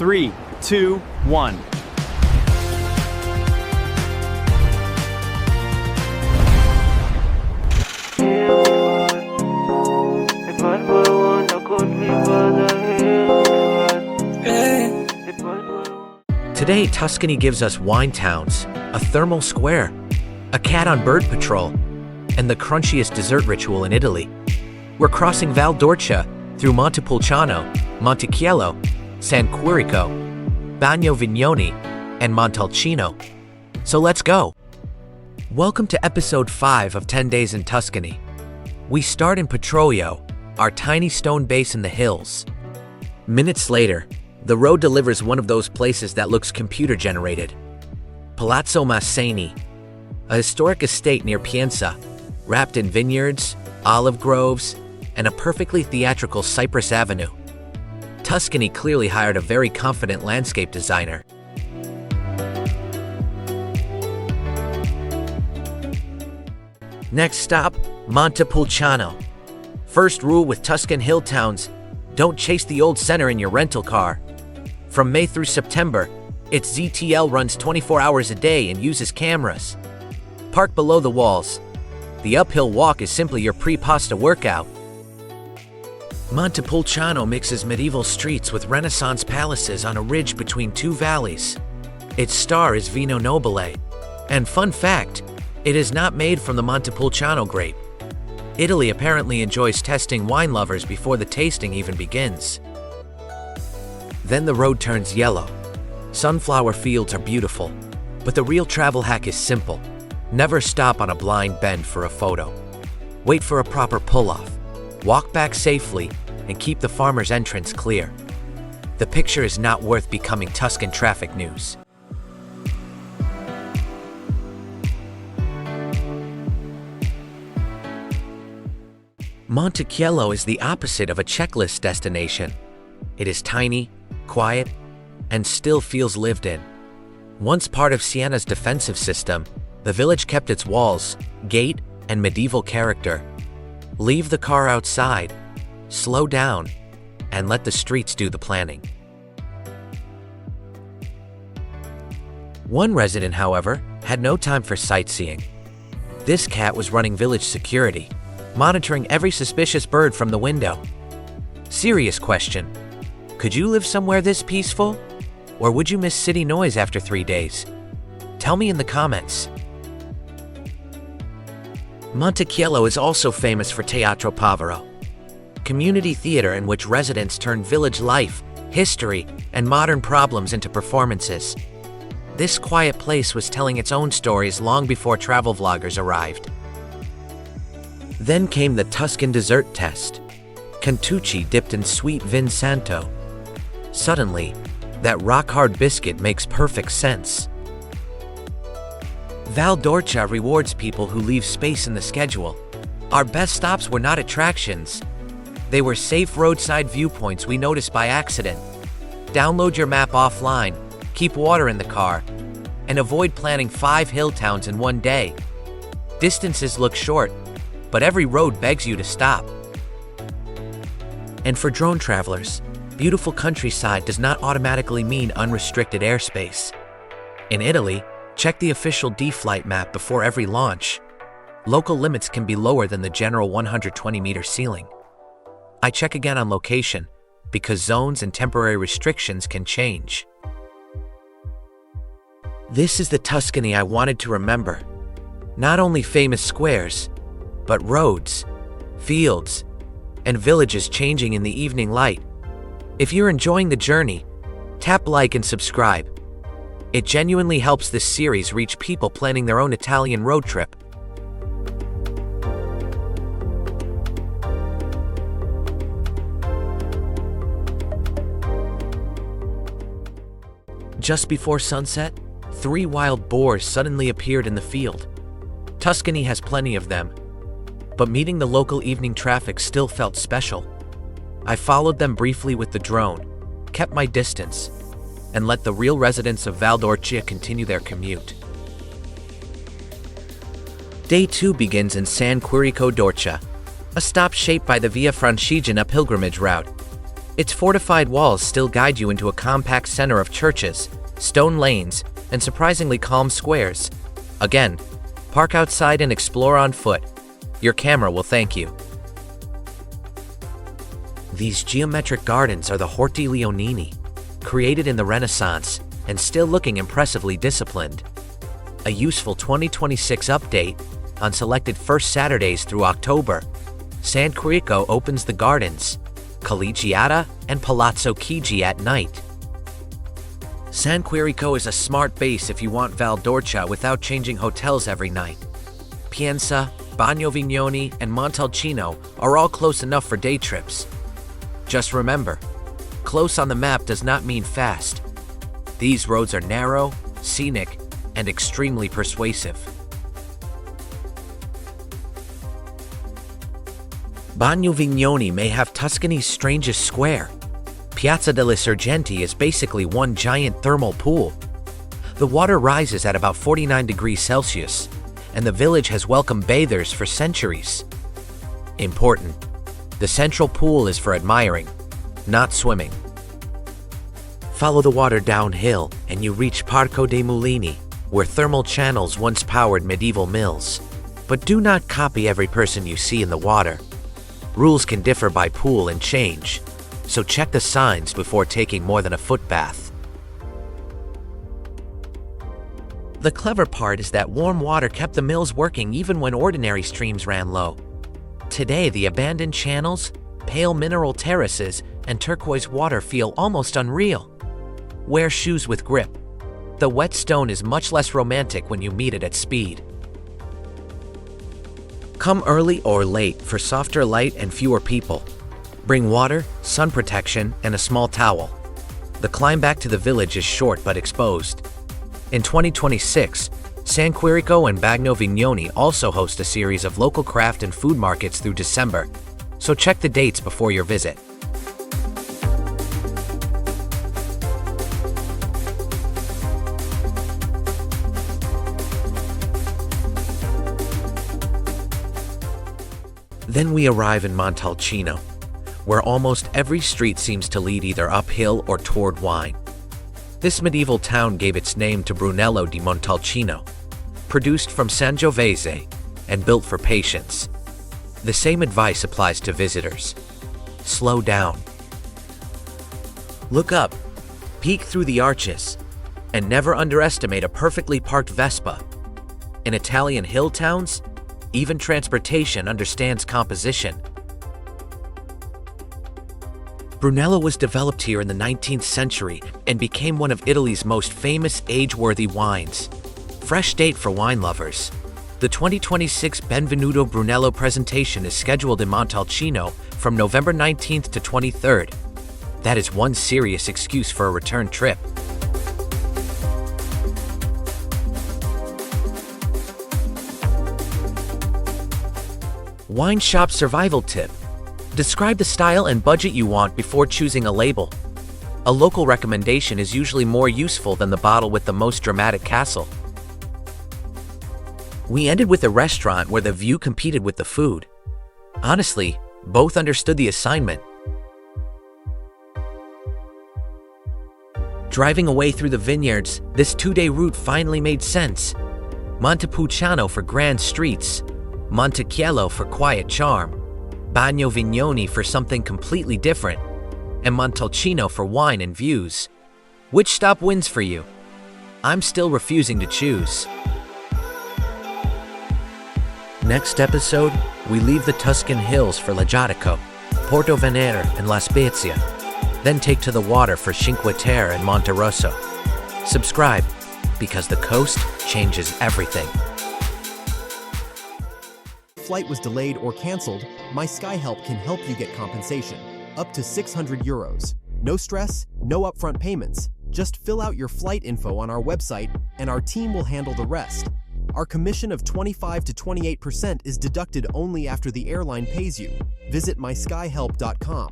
3, 2, 1. Today, Tuscany gives us wine towns, a thermal square, a cat on bird patrol, and the crunchiest dessert ritual in Italy. We're crossing Val d'Orcia through Montepulciano, Monticchiello, San Quirico, Bagno Vignoni and Montalcino. So let's go! Welcome to episode 5 of 10 Days in Tuscany. We start in Petroio, our tiny stone base in the hills. Minutes later, the road delivers one of those places that looks computer-generated. Palazzo Massaini, a historic estate near Pienza, wrapped in vineyards, olive groves, and a perfectly theatrical cypress avenue. Tuscany clearly hired a very confident landscape designer. Next stop, Montepulciano. First rule with Tuscan hill towns, don't chase the old center in your rental car. From May through September, its ZTL runs 24 hours a day and uses cameras. Park below the walls. The uphill walk is simply your pre-pasta workout. Montepulciano mixes medieval streets with Renaissance palaces on a ridge between two valleys. Its star is Vino Nobile. And fun fact, it is not made from the Montepulciano grape. Italy apparently enjoys testing wine lovers before the tasting even begins. Then the road turns yellow. Sunflower fields are beautiful, but the real travel hack is simple. Never stop on a blind bend for a photo. Wait for a proper pull-off. Walk back safely and keep the farmer's entrance clear. The picture is not worth becoming Tuscan traffic news. Monticchiello is the opposite of a checklist destination. It is tiny, quiet, and still feels lived in. Once part of Sienna's defensive system, the village kept its walls, gate, and medieval character. Leave the car outside, slow down, and let the streets do the planning. One resident, however, had no time for sightseeing. This cat was running village security, monitoring every suspicious bird from the window. Serious question. Could you live somewhere this peaceful? Or would you miss city noise after 3 days? Tell me in the comments. Monticchiello is also famous for Teatro Povero, community theater in which residents turn village life, history, and modern problems into performances. This quiet place was telling its own stories long before travel vloggers arrived. Then came the Tuscan dessert test. Cantucci dipped in sweet Vin Santo. Suddenly, that rock-hard biscuit makes perfect sense. Val d'Orcia rewards people who leave space in the schedule. Our best stops were not attractions. They were safe roadside viewpoints we noticed by accident. Download your map offline, keep water in the car, and avoid planning 5 hill towns in one day. Distances look short, but every road begs you to stop. And for drone travelers, beautiful countryside does not automatically mean unrestricted airspace. In Italy, check the official D-Flight map before every launch. Local limits can be lower than the general 120-meter ceiling. I check again on location, because zones and temporary restrictions can change. This is the Tuscany I wanted to remember. Not only famous squares, but roads, fields, and villages changing in the evening light. If you're enjoying the journey, tap like and subscribe. It genuinely helps this series reach people planning their own Italian road trip. Just before sunset, 3 wild boars suddenly appeared in the field. Tuscany has plenty of them, but meeting the local evening traffic still felt special. I followed them briefly with the drone, kept my distance, and let the real residents of Val d'Orcia continue their commute. Day 2 begins in San Quirico d'Orcia, a stop shaped by the Via Francigena pilgrimage route. Its fortified walls still guide you into a compact center of churches, stone lanes, and surprisingly calm squares. Again, park outside and explore on foot. Your camera will thank you. These geometric gardens are the Horti Leonini, created in the Renaissance and still looking impressively disciplined. A useful 2026 update: on selected first Saturdays through October, San Quirico opens the gardens, Collegiata and Palazzo Chigi at night. San Quirico is a smart base if you want Val d'Orcia without changing hotels every night. Pienza, Bagno Vignoni and Montalcino are all close enough for day trips. Just remember, close on the map does not mean fast. These roads are narrow, scenic, and extremely persuasive. Bagno Vignoni may have Tuscany's strangest square. Piazza delle Sergenti is basically one giant thermal pool. The water rises at about 49 degrees Celsius, and the village has welcomed bathers for centuries. Important: the central pool is for admiring, not swimming. Follow the water downhill and you reach Parco dei Mulini, where thermal channels once powered medieval mills. But do not copy every person you see in the water. Rules can differ by pool and change, so check the signs before taking more than a foot bath. The clever part is that warm water kept the mills working even when ordinary streams ran low. Today, the abandoned channels, pale mineral terraces, and turquoise water feel almost unreal. Wear shoes with grip. The wet stone is much less romantic when you meet it at speed. Come early or late for softer light and fewer people. Bring water, sun protection, and a small towel. The climb back to the village is short but exposed. In 2026, San Quirico and Bagno Vignoni also host a series of local craft and food markets through December, so check the dates before your visit. Then we arrive in Montalcino, where almost every street seems to lead either uphill or toward wine. This medieval town gave its name to Brunello di Montalcino, produced from Sangiovese and built for patience. The same advice applies to visitors. Slow down. Look up, peek through the arches, and never underestimate a perfectly parked Vespa. In Italian hill towns, even transportation understands composition. Brunello was developed here in the 19th century and became one of Italy's most famous age-worthy wines. Fresh date for wine lovers. The 2026 Benvenuto Brunello presentation is scheduled in Montalcino from November 19th to 23rd. That is one serious excuse for a return trip. Wine shop survival tip. Describe the style and budget you want before choosing a label. A local recommendation is usually more useful than the bottle with the most dramatic castle. We ended with a restaurant where the view competed with the food. Honestly, both understood the assignment. Driving away through the vineyards, this 2-day route finally made sense. Montepulciano for grand streets, Monticchiello for quiet charm, Bagno Vignoni for something completely different, and Montalcino for wine and views. Which stop wins for you? I'm still refusing to choose. Next episode, we leave the Tuscan hills for Lajatico, Porto Venere and La Spezia, then take to the water for Cinque Terre and Monterosso. Subscribe, because the coast changes everything. Flight was delayed or canceled, My Sky Help can help you get compensation, up to €600. No stress, no upfront payments. Just fill out your flight info on our website and our team will handle the rest. Our commission of 25 to 28% is deducted only after the airline pays you. Visit myskyhelp.com.